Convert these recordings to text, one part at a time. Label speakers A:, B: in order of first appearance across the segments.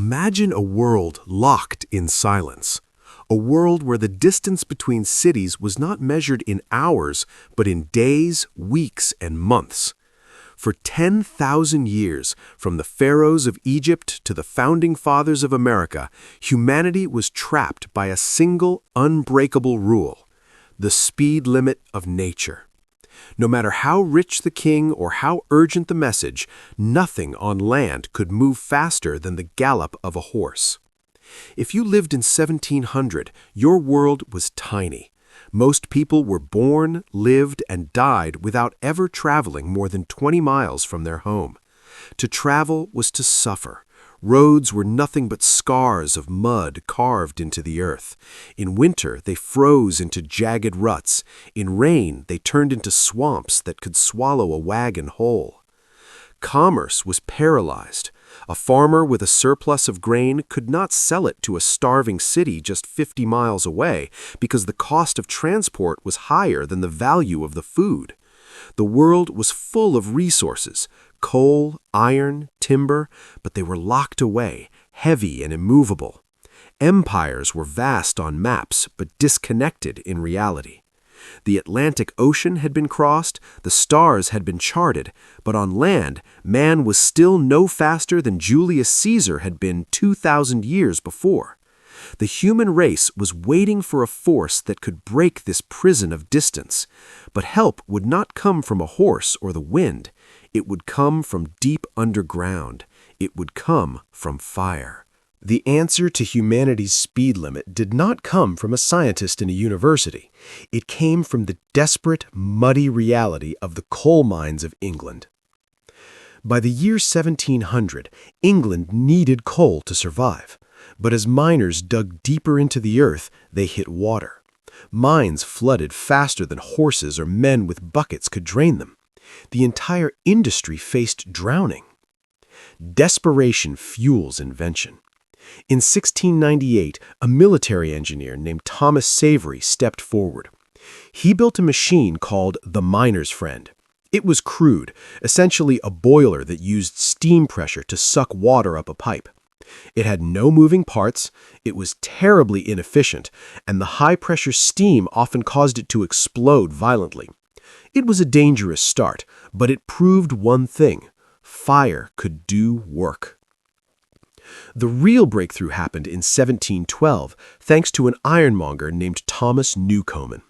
A: Imagine a world locked in silence. A world where the distance between cities was not measured in hours, but in days, weeks, and months. For 10,000 years, from the pharaohs of Egypt to the founding fathers of America, humanity was trapped by a single, unbreakable rule: the speed limit of nature. No matter how rich the king or how urgent the message, nothing on land could move faster than the gallop of a horse. If you lived in 1700, your world was tiny. Most people were born, lived, and died without ever traveling more than 20 miles from their home. To travel was to suffer. Roads were nothing but scars of mud carved into the earth. In winter, they froze into jagged ruts. In rain, they turned into swamps that could swallow a wagon whole. Commerce was paralyzed. A farmer with a surplus of grain could not sell it to a starving city just 50 miles away because the cost of transport was higher than the value of the food. The world was full of resources: coal, iron, timber, but they were locked away, heavy and immovable. Empires were vast on maps, but disconnected in reality. The Atlantic Ocean had been crossed, the stars had been charted, but on land, man was still no faster than Julius Caesar had been 2,000 years before. The human race was waiting for a force that could break this prison of distance. But help would not come from a horse or the wind. It would come from deep underground. It would come from fire. The answer to humanity's speed limit did not come from a scientist in a university. It came from the desperate, muddy reality of the coal mines of England. By the year 1700, England needed coal to survive. But as miners dug deeper into the earth, they hit water. Mines flooded faster than horses or men with buckets could drain them. The entire industry faced drowning. Desperation fuels invention. In 1698, a military engineer named Thomas Savery stepped forward. He built a machine called the miner's friend. It was crude, essentially a boiler that used steam pressure to suck water up a pipe. It had no moving parts, it was terribly inefficient, and the high-pressure steam often caused it to explode violently. It was a dangerous start, but it proved one thing: fire could do work. The real breakthrough happened in 1712, thanks to an ironmonger named Thomas Newcomen.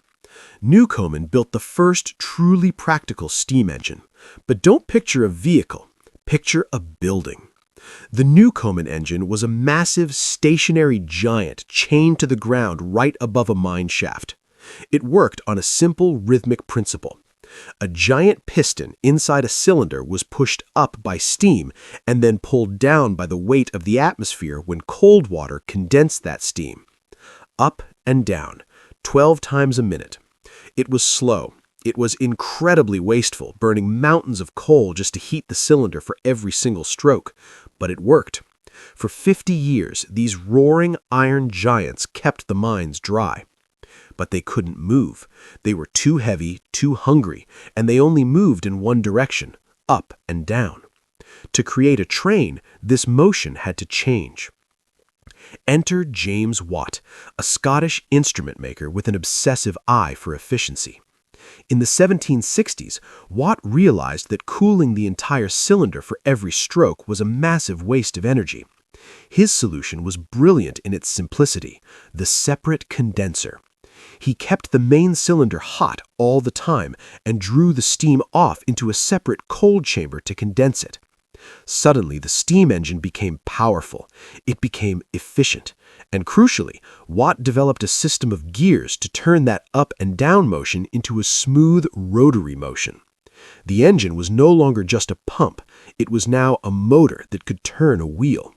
A: Newcomen built the first truly practical steam engine. But don't picture a vehicle, picture a building. The Newcomen engine was a massive, stationary giant chained to the ground right above a mine shaft. It worked on a simple rhythmic principle. A giant piston inside a cylinder was pushed up by steam and then pulled down by the weight of the atmosphere when cold water condensed that steam. Up and down, 12 times a minute. It was slow. It was incredibly wasteful, burning mountains of coal just to heat the cylinder for every single stroke. But it worked. For 50 years, these roaring iron giants kept the mines dry. But they couldn't move. They were too heavy, too hungry, and they only moved in one direction, up and down. To create a train, this motion had to change. Enter James Watt, a Scottish instrument maker with an obsessive eye for efficiency. In the 1760s, Watt realized that cooling the entire cylinder for every stroke was a massive waste of energy. His solution was brilliant in its simplicity: the separate condenser. He kept the main cylinder hot all the time and drew the steam off into a separate cold chamber to condense it. Suddenly, the steam engine became powerful. It became efficient. And crucially, Watt developed a system of gears to turn that up and down motion into a smooth rotary motion. The engine was no longer just a pump. It was now a motor that could turn a wheel.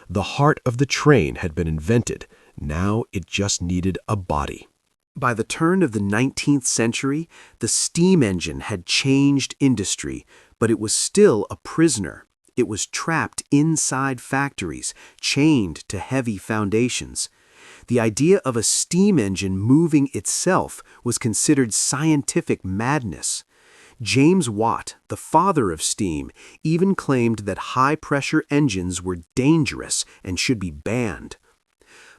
A: The heart of the train had been invented. Now it just needed a body. By the turn of the 19th century, the steam engine had changed industry, but it was still a prisoner. It was trapped inside factories, chained to heavy foundations. The idea of a steam engine moving itself was considered scientific madness. James Watt, the father of steam, even claimed that high-pressure engines were dangerous and should be banned.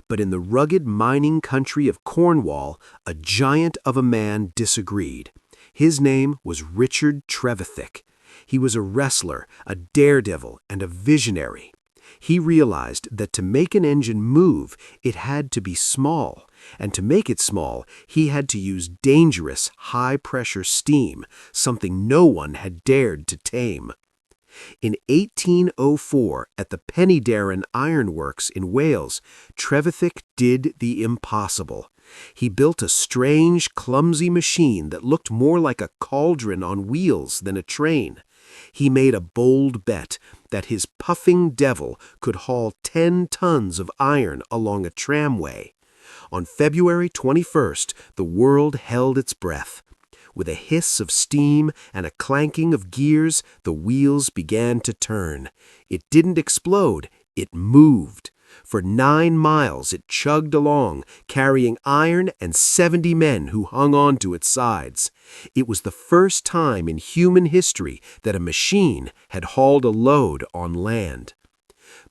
A: But in the rugged mining country of Cornwall, a giant of a man disagreed. His name was Richard Trevithick. He was a wrestler, a daredevil, and a visionary. He realized that to make an engine move, it had to be small, and to make it small, he had to use dangerous, high-pressure steam, something no one had dared to tame. In 1804, at the Penydarren Iron Works in Wales, Trevithick did the impossible. He built a strange, clumsy machine that looked more like a cauldron on wheels than a train. He made a bold bet that his puffing devil could haul 10 tons of iron along a tramway. On February 21st, the world held its breath. With a hiss of steam and a clanking of gears, the wheels began to turn. It didn't explode, it moved. For 9 miles it chugged along, carrying iron and 70 men who hung on to its sides. It was the first time in human history that a machine had hauled a load on land.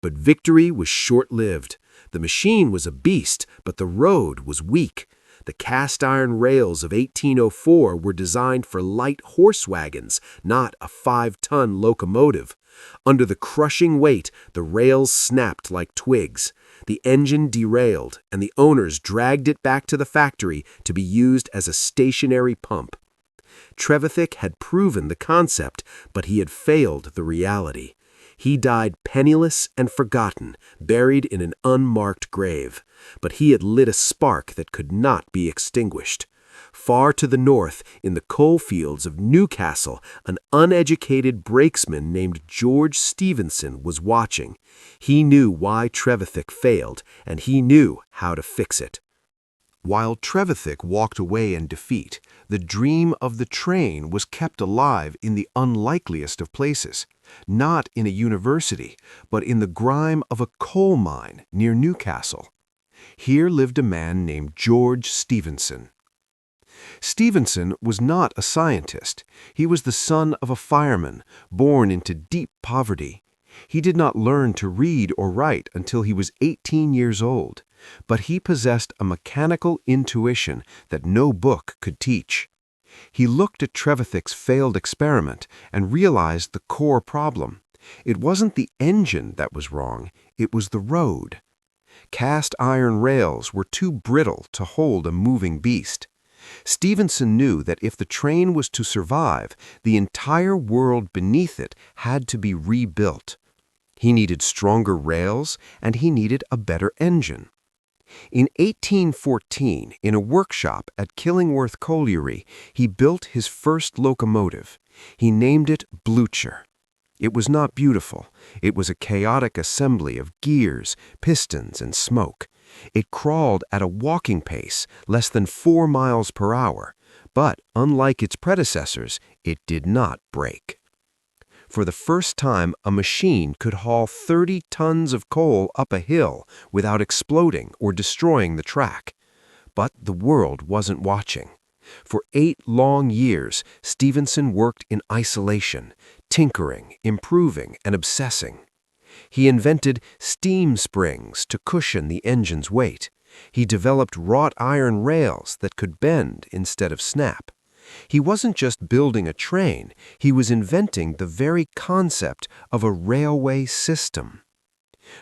A: But victory was short-lived. The machine was a beast, but the road was weak. The cast-iron rails of 1804 were designed for light horse wagons, not a 5-ton locomotive. Under the crushing weight, the rails snapped like twigs. The engine derailed, and the owners dragged it back to the factory to be used as a stationary pump. Trevithick had proven the concept, but he had failed the reality. He died penniless and forgotten, buried in an unmarked grave. But he had lit a spark that could not be extinguished. Far to the north, in the coal fields of Newcastle, an uneducated brakesman named George Stephenson was watching. He knew why Trevithick failed, and he knew how to fix it. While Trevithick walked away in defeat, the dream of the train was kept alive in the unlikeliest of places. Not in a university, but in the grime of a coal mine near Newcastle. Here lived a man named George Stephenson. Stephenson was not a scientist. He was the son of a fireman, born into deep poverty. He did not learn to read or write until he was 18 years old, but he possessed a mechanical intuition that no book could teach. He looked at Trevithick's failed experiment and realized the core problem. It wasn't the engine that was wrong, it was the road. Cast iron rails were too brittle to hold a moving beast. Stephenson knew that if the train was to survive, the entire world beneath it had to be rebuilt. He needed stronger rails, and he needed a better engine. In 1814, in a workshop at Killingworth Colliery, he built his first locomotive. He named it Blucher. It was not beautiful. It was a chaotic assembly of gears, pistons, and smoke. It crawled at a walking pace, less than 4 miles per hour, but unlike its predecessors, it did not break. For the first time, a machine could haul 30 tons of coal up a hill without exploding or destroying the track. But the world wasn't watching. For 8 long years, Stephenson worked in isolation, tinkering, improving, and obsessing. He invented steam springs to cushion the engine's weight. He developed wrought iron rails that could bend instead of snap. He wasn't just building a train, he was inventing the very concept of a railway system.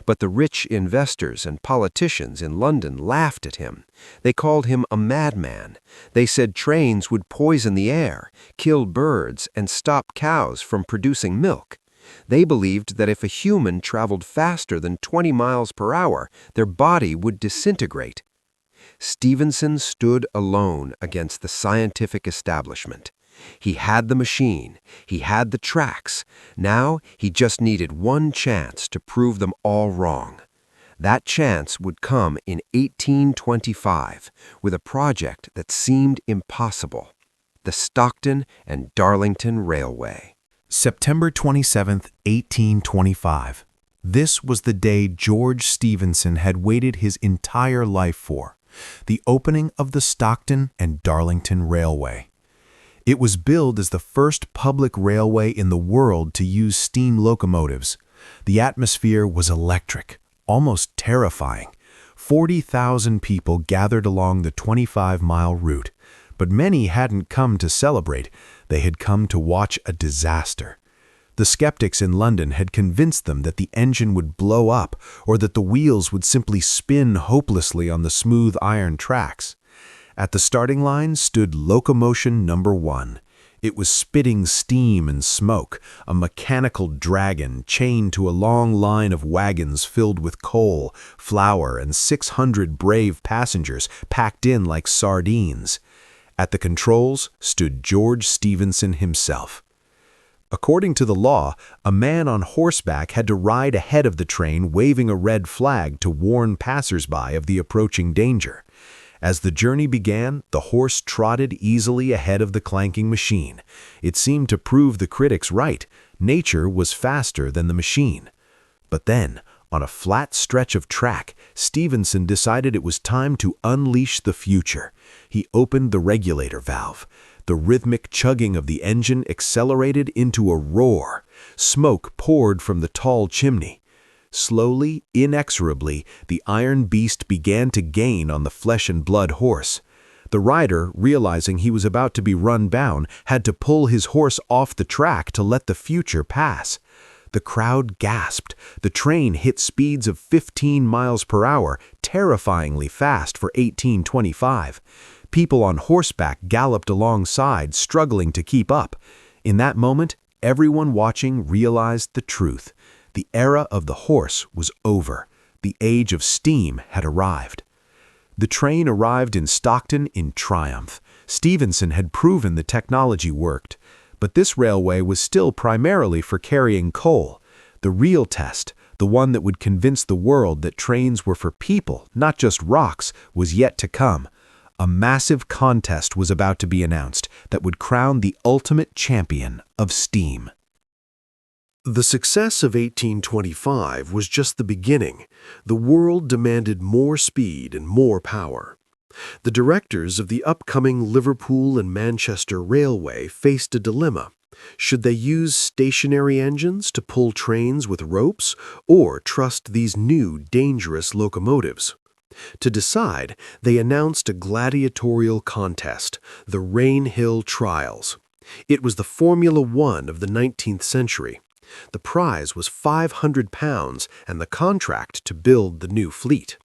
A: But the rich investors and politicians in London laughed at him. They called him a madman. They said trains would poison the air, kill birds, and stop cows from producing milk. They believed that if a human traveled faster than 20 miles per hour, their body would disintegrate. Stephenson stood alone against the scientific establishment. He had the machine. He had the tracks. Now he just needed one chance to prove them all wrong. That chance would come in 1825 with a project that seemed impossible: the Stockton and Darlington Railway.
B: September 27, 1825. This was the day George Stephenson had waited his entire life for, the opening of the Stockton and Darlington Railway. It was billed as the first public railway in the world to use steam locomotives. The atmosphere was electric, almost terrifying. 40,000 people gathered along the 25-mile route, but many hadn't come to celebrate. They had come to watch a disaster. The skeptics in London had convinced them that the engine would blow up or that the wheels would simply spin hopelessly on the smooth iron tracks. At the starting line stood Locomotion Number 1. It was spitting steam and smoke, a mechanical dragon chained to a long line of wagons filled with coal, flour, and 600 brave passengers packed in like sardines. At the controls stood George Stephenson himself. According to the law, a man on horseback had to ride ahead of the train waving a red flag to warn passers-by of the approaching danger. As the journey began, the horse trotted easily ahead of the clanking machine. It seemed to prove the critics right. Nature was faster than the machine. But then, on a flat stretch of track, Stephenson decided it was time to unleash the future. He opened the regulator valve. The rhythmic chugging of the engine accelerated into a roar. Smoke poured from the tall chimney. Slowly, inexorably, the iron beast began to gain on the flesh-and-blood horse. The rider, realizing he was about to be run down, had to pull his horse off the track to let the future pass. The crowd gasped. The train hit speeds of 15 miles per hour, terrifyingly fast for 1825. People on horseback galloped alongside, struggling to keep up. In that moment, everyone watching realized the truth. The era of the horse was over. The age of steam had arrived. The train arrived in Stockton in triumph. Stephenson had proven the technology worked. But this railway was still primarily for carrying coal. The real test, the one that would convince the world that trains were for people, not just rocks, was yet to come. A massive contest was about to be announced that would crown the ultimate champion of steam.
A: The success of 1825 was just the beginning. The world demanded more speed and more power. The directors of the upcoming Liverpool and Manchester Railway faced a dilemma. Should they use stationary engines to pull trains with ropes or trust these new, dangerous locomotives? To decide, they announced a gladiatorial contest, the Rainhill Trials. It was the Formula One of the 19th century. The prize was £500 and the contract to build the new fleet.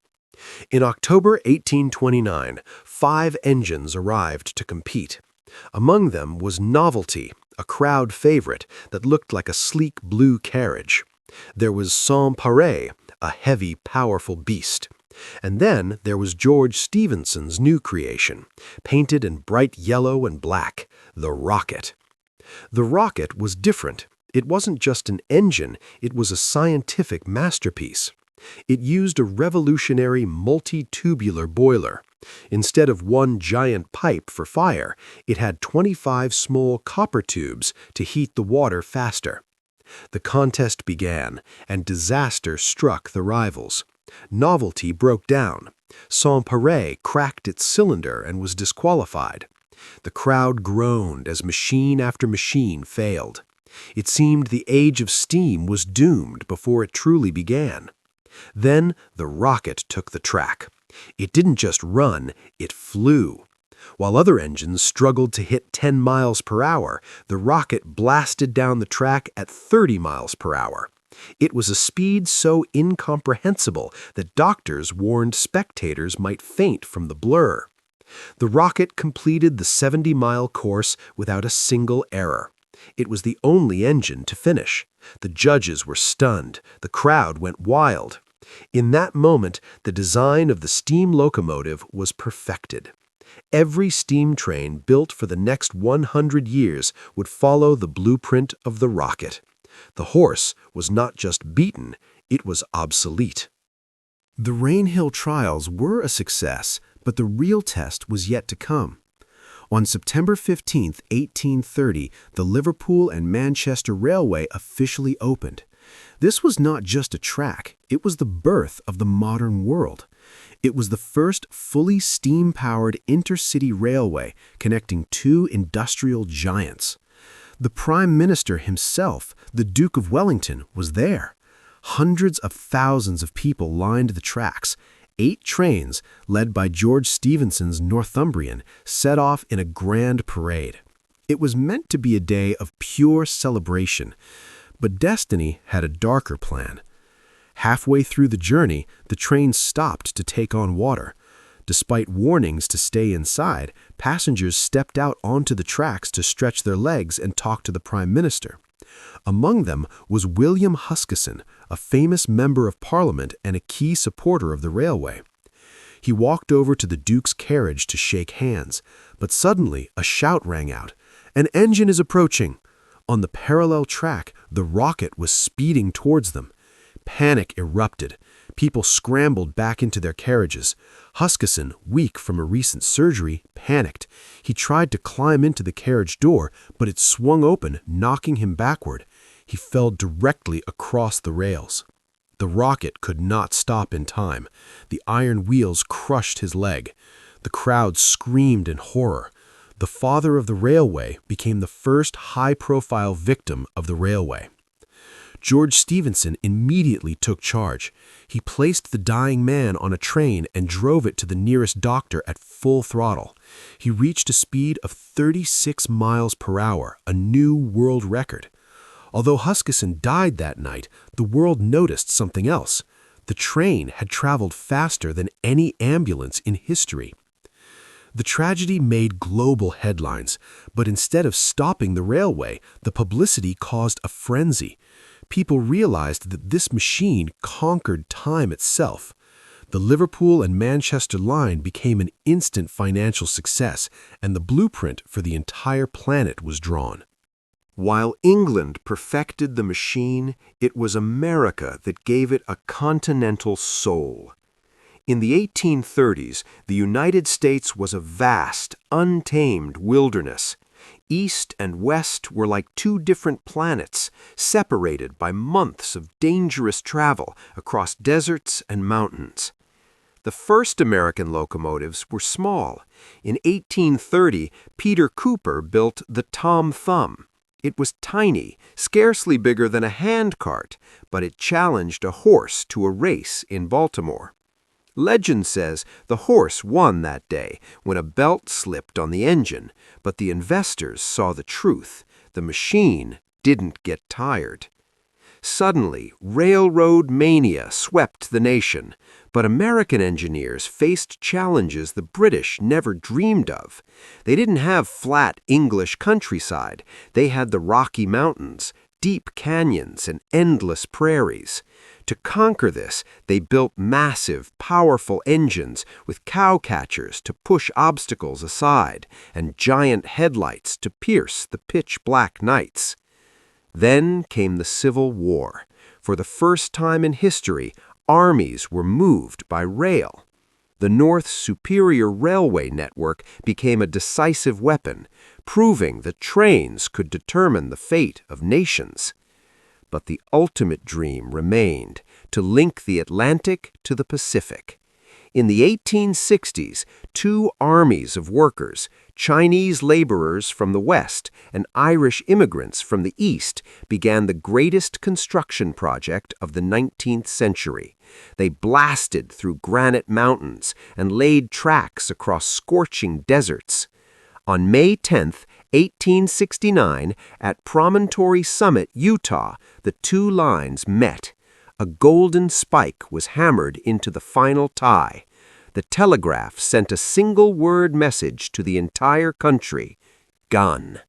A: In October 1829, 5 engines arrived to compete. Among them was Novelty, a crowd favorite that looked like a sleek blue carriage. There was Sans Pareil, a heavy, powerful beast. And then there was George Stephenson's new creation, painted in bright yellow and black, the Rocket. The Rocket was different. It wasn't just an engine, it was a scientific masterpiece. It used a revolutionary multi-tubular boiler. Instead of one giant pipe for fire, it had 25 small copper tubes to heat the water faster. The contest began, and disaster struck the rivals. Novelty broke down. Sans Pareil cracked its cylinder and was disqualified. The crowd groaned as machine after machine failed. It seemed the age of steam was doomed before it truly began. Then the Rocket took the track. It didn't just run, it flew. While other engines struggled to hit 10 miles per hour, the Rocket blasted down the track at 30 miles per hour. It was a speed so incomprehensible that doctors warned spectators might faint from the blur. The Rocket completed the 70-mile course without a single error. It was the only engine to finish. The judges were stunned. The crowd went wild. In that moment, the design of the steam locomotive was perfected. Every steam train built for the next 100 years would follow the blueprint of the Rocket. The horse was not just beaten, it was obsolete. The Rainhill Trials were a success, but the real test was yet to come. On September 15, 1830, the Liverpool and Manchester Railway officially opened. This was not just a track, it was the birth of the modern world. It was the first fully steam-powered intercity railway connecting two industrial giants. The Prime Minister himself, the Duke of Wellington, was there. Hundreds of thousands of people lined the tracks. 8 trains, led by George Stephenson's Northumbrian, set off in a grand parade. It was meant to be a day of pure celebration, but destiny had a darker plan. Halfway through the journey, the train stopped to take on water. Despite warnings to stay inside, passengers stepped out onto the tracks to stretch their legs and talk to the Prime Minister. Among them was William Huskisson, a famous member of Parliament and a key supporter of the railway. He walked over to the Duke's carriage to shake hands, but suddenly a shout rang out, "An engine is approaching!" On the parallel track, the rocket was speeding towards them. Panic erupted. People scrambled back into their carriages. Huskisson, weak from a recent surgery, panicked. He tried to climb into the carriage door, but it swung open, knocking him backward. He fell directly across the rails. The rocket could not stop in time. The iron wheels crushed his leg. The crowd screamed in horror. The father of the railway became the first high-profile victim of the railway. George Stephenson immediately took charge. He placed the dying man on a train and drove it to the nearest doctor at full throttle. He reached a speed of 36 miles per hour, a new world record. Although Huskisson died that night, the world noticed something else. The train had traveled faster than any ambulance in history. The tragedy made global headlines, but instead of stopping the railway, the publicity caused a frenzy. People realized that this machine conquered time itself. The Liverpool and Manchester line became an instant financial success, and the blueprint for the entire planet was drawn. While England perfected the machine, it was America that gave it a continental soul. In the 1830s, the United States was a vast, untamed wilderness. East and West were like two different planets, separated by months of dangerous travel across deserts and mountains. The first American locomotives were small. In 1830, Peter Cooper built the Tom Thumb. It was tiny, scarcely bigger than a handcart, but it challenged a horse to a race in Baltimore. Legend says the horse won that day when a belt slipped on the engine, but the investors saw the truth. The machine didn't get tired. Suddenly, railroad mania swept the nation, but American engineers faced challenges the British never dreamed of. They didn't have flat English countryside. They had the Rocky Mountains, deep canyons, and endless prairies. To conquer this, they built massive, powerful engines with cowcatchers to push obstacles aside and giant headlights to pierce the pitch-black nights. Then came the Civil War. For the first time in history, armies were moved by rail. The North's superior railway network became a decisive weapon, proving that trains could determine the fate of nations. But the ultimate dream remained, to link the Atlantic to the Pacific. In the 1860s, two armies of workers, Chinese laborers from the West and Irish immigrants from the East, began the greatest construction project of the 19th century. They blasted through granite mountains and laid tracks across scorching deserts. On May 10, 1869, at Promontory Summit, Utah, the two lines met. A golden spike was hammered into the final tie. The telegraph sent a single-word message to the entire country: gun.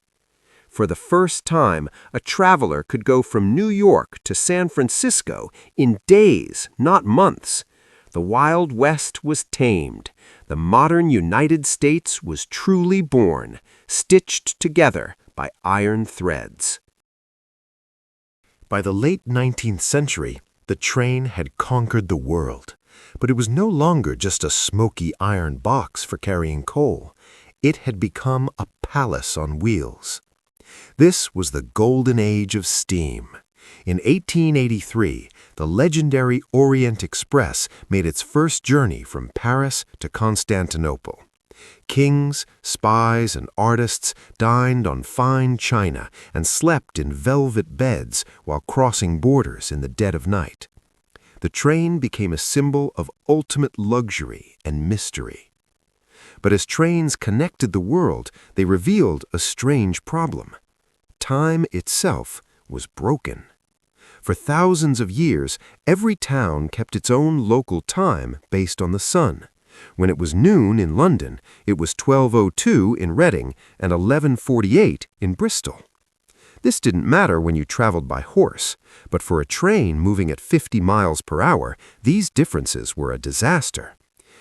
A: For the first time, a traveler could go from New York to San Francisco in days, not months. The Wild West was tamed. The modern United States was truly born, stitched together by iron threads. By the late 19th century, the train had conquered the world. But it was no longer just a smoky iron box for carrying coal. It had become a palace on wheels. This was the golden age of steam.
B: In 1883, the legendary Orient Express made its first journey from Paris to Constantinople. Kings, spies, and artists dined on fine china and slept in velvet beds while crossing borders in the dead of night. The train became a symbol of ultimate luxury and mystery. But as trains connected the world, they revealed a strange problem. Time itself was broken. For thousands of years, every town kept its own local time based on the sun. When it was noon in London, it was 12:02 in Reading and 11:48 in Bristol. This didn't matter when you traveled by horse, but for a train moving at 50 miles per hour, these differences were a disaster.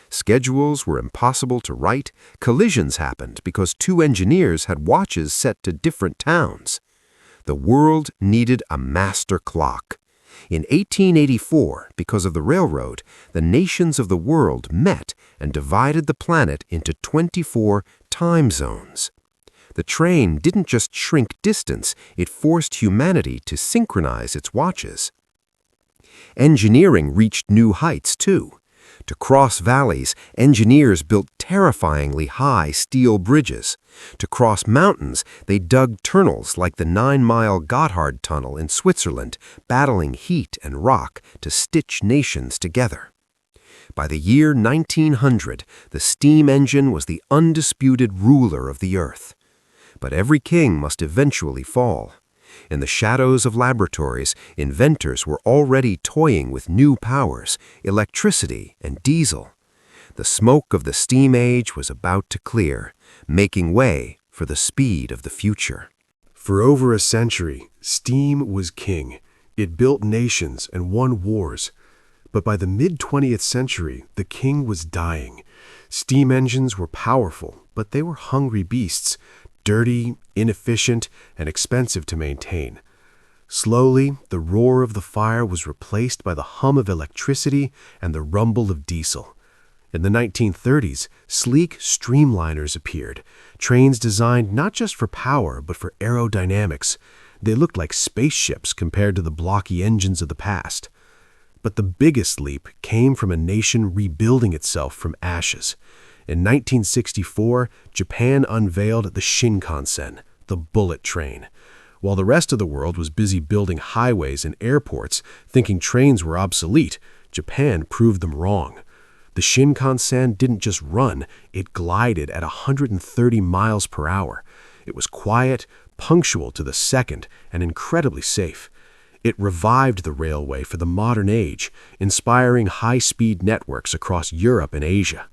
B: Schedules were impossible to write, collisions happened because two engineers had watches set to different towns. The world needed a master clock. In 1884, because of the railroad, the nations of the world met and divided the planet into 24 time zones. The train didn't just shrink distance, it forced humanity to synchronize its watches. Engineering reached new heights, too. To cross valleys, engineers built terrifyingly high steel bridges. To cross mountains, they dug tunnels like the 9-mile Gotthard Tunnel in Switzerland, battling heat and rock to stitch nations together. By the year 1900, the steam engine was the undisputed ruler of the earth. But every king must eventually fall. In the shadows of laboratories, inventors were already toying with new powers, electricity and diesel. The smoke of the steam age was about to clear, making way for the speed of the future.
A: For over a century, steam was king. It built nations and won wars. But by the mid-20th century, the king was dying. Steam engines were powerful, but they were hungry beasts, dirty, inefficient, and expensive to maintain. Slowly, the roar of the fire was replaced by the hum of electricity and the rumble of diesel. In the 1930s, sleek streamliners appeared, trains designed not just for power but for aerodynamics. They looked like spaceships compared to the blocky engines of the past. But the biggest leap came from a nation rebuilding itself from ashes. In 1964, Japan unveiled the Shinkansen, the bullet train. While the rest of the world was busy building highways and airports, thinking trains were obsolete, Japan proved them wrong. The Shinkansen didn't just run, it glided at 130 miles per hour. It was quiet, punctual to the second, and incredibly safe. It revived the railway for the modern age, inspiring high-speed networks across Europe and Asia.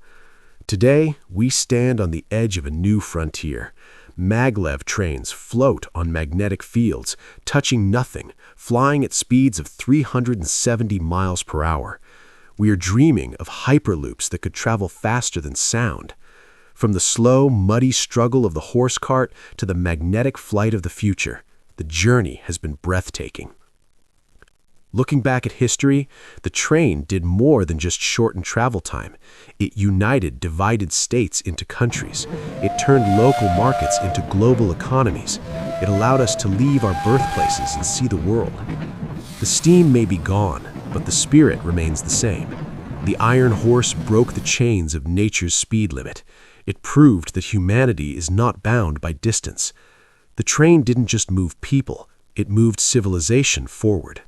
A: Today, we stand on the edge of a new frontier. Maglev trains float on magnetic fields, touching nothing, flying at speeds of 370 miles per hour. We are dreaming of hyperloops that could travel faster than sound. From the slow, muddy struggle of the horse cart to the magnetic flight of the future, the journey has been breathtaking. Looking back at history, the train did more than just shorten travel time. It united divided states into countries. It turned local markets into global economies. It allowed us to leave our birthplaces and see the world. The steam may be gone, but the spirit remains the same. The iron horse broke the chains of nature's speed limit. It proved that humanity is not bound by distance. The train didn't just move people, it moved civilization forward.